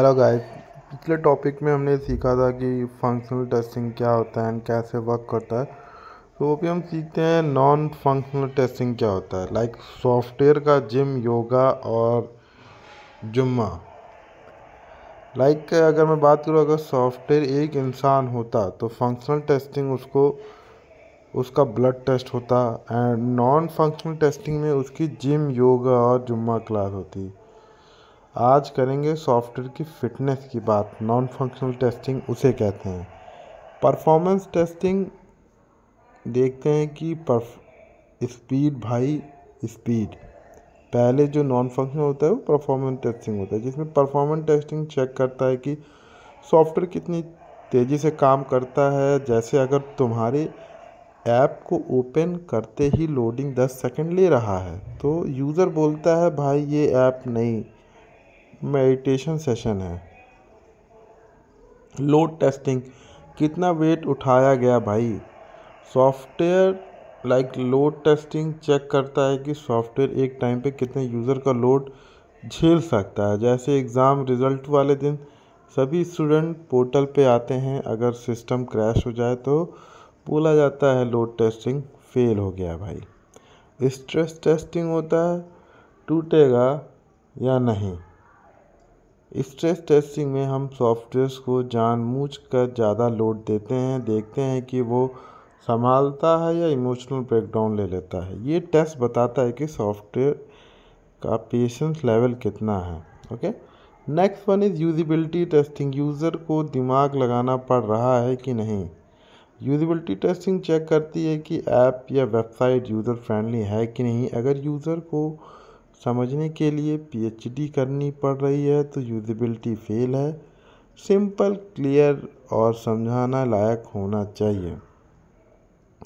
Hello guys. पिछले topic में हमने सीखा था कि फंक्शनल टेस्टिंग क्या होता है एंड कैसे वर्क करता है। तो अभी हम सीखते हैं नॉन फंक्शनल टेस्टिंग क्या होता है। लाइक सॉफ्टवेयर का जिम, योगा और जुम्मा। अगर मैं बात करूँ, अगर सॉफ्टवेयर एक इंसान होता तो फंक्शनल टेस्टिंग उसका ब्लड टेस्ट होता एंड नॉन फंक्शनल टेस्टिंग में उसकी जिम, योगा और जुम्मा क्लास होती। आज करेंगे सॉफ्टवेयर की फ़िटनेस की बात। नॉन फंक्शनल टेस्टिंग उसे कहते हैं। परफॉर्मेंस टेस्टिंग देखते हैं कि स्पीड भाई, स्पीड पहले जो नॉन फंक्शनल होता है वो परफॉर्मेंस टेस्टिंग होता है, जिसमें परफॉर्मेंस टेस्टिंग चेक करता है कि सॉफ्टवेयर कितनी तेज़ी से काम करता है। जैसे अगर तुम्हारे ऐप को ओपन करते ही लोडिंग 10 सेकंड ले रहा है तो यूज़र बोलता है भाई ये ऐप नहीं, मेडिटेशन सेशन है। लोड टेस्टिंग, कितना वेट उठाया गया भाई। सॉफ्टवेयर लोड टेस्टिंग चेक करता है कि सॉफ्टवेयर एक टाइम पे कितने यूज़र का लोड झेल सकता है। जैसे एग्ज़ाम रिज़ल्ट वाले दिन सभी स्टूडेंट पोर्टल पे आते हैं, अगर सिस्टम क्रैश हो जाए तो बोला जाता है लोड टेस्टिंग फेल हो गया भाई। स्ट्रेस टेस्टिंग होता है टूटेगा या नहीं। स्ट्रेस टेस्टिंग में हम सॉफ्टवेयर को जानबूझकर ज़्यादा लोड देते हैं, देखते हैं कि वो संभालता है या इमोशनल ब्रेकडाउन ले लेता है। ये टेस्ट बताता है कि सॉफ्टवेयर का पेशेंस लेवल कितना है। Okay, next one is usability testing. User को दिमाग लगाना पड़ रहा है कि नहीं। यूजिबिलिटी टेस्टिंग चेक करती है कि ऐप या वेबसाइट यूज़र फ्रेंडली है कि नहीं। अगर यूज़र को समझने के लिए पीएचडी करनी पड़ रही है तो यूजिबिलिटी फेल है। सिंपल, क्लियर और समझाना लायक होना चाहिए।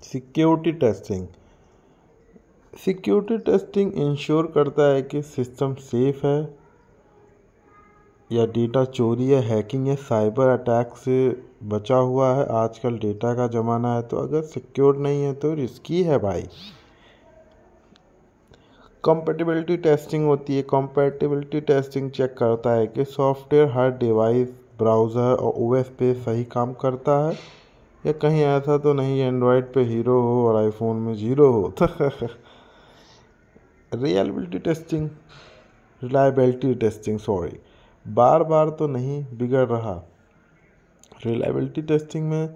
Security testing. Security testing ensure करता है कि सिस्टम सेफ है या डेटा चोरी या हैकिंग या साइबर अटैक से बचा हुआ है। आजकल डेटा का ज़माना है, तो अगर सिक्योर नहीं है तो रिस्की है भाई। कंपैटिबिलिटी टेस्टिंग होती है। कंपैटिबिलिटी टेस्टिंग चेक करता है कि सॉफ्टवेयर हर डिवाइस, ब्राउज़र और ओएस पे सही काम करता है या कहीं ऐसा तो नहीं एंड्रॉयड पे हीरो हो और आईफोन में जीरो हो। रिलायबिलिटी टेस्टिंग सॉरी, बार बार तो नहीं बिगड़ रहा। रिलायबिलिटी टेस्टिंग में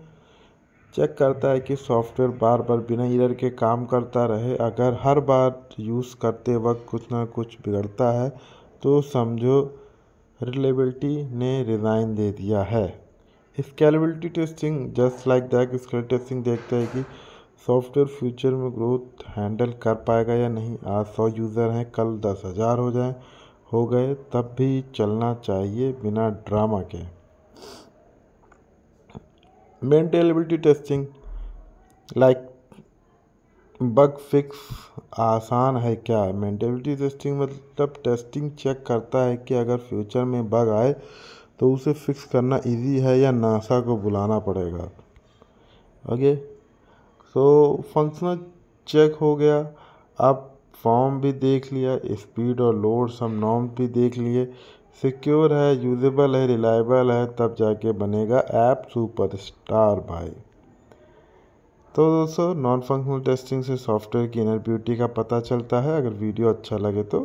चेक करता है कि सॉफ्टवेयर बार बार बिना एरर के काम करता रहे। अगर हर बार यूज़ करते वक्त कुछ ना कुछ बिगड़ता है तो समझो रिलायबिलिटी ने रिज़ाइन दे दिया है। Scalability testing, just like that, scale testing देखता है कि सॉफ्टवेयर फ्यूचर में ग्रोथ हैंडल कर पाएगा या नहीं। आज 100 यूज़र हैं, कल 10,000 हो गए तब भी चलना चाहिए बिना ड्रामा के। मेंटेनेबिलिटी टेस्टिंग, बग फिक्स आसान है क्या। मेंटेनेबिलिटी टेस्टिंग मतलब टेस्टिंग चेक करता है कि अगर फ्यूचर में बग आए तो उसे फिक्स करना इजी है या नासा को बुलाना पड़ेगा। ओके, सो फंक्शनल चेक हो गया। अब फॉर्म भी देख लिया, स्पीड और लोड सब नॉर्म भी देख लिए। सिक्योर है, यूजेबल है, रिलायबल है, तब जाके बनेगा ऐप सुपरस्टार भाई। तो दोस्तों, नॉन फंक्शनल टेस्टिंग से सॉफ्टवेयर की इनर ब्यूटी का पता चलता है। अगर वीडियो अच्छा लगे तो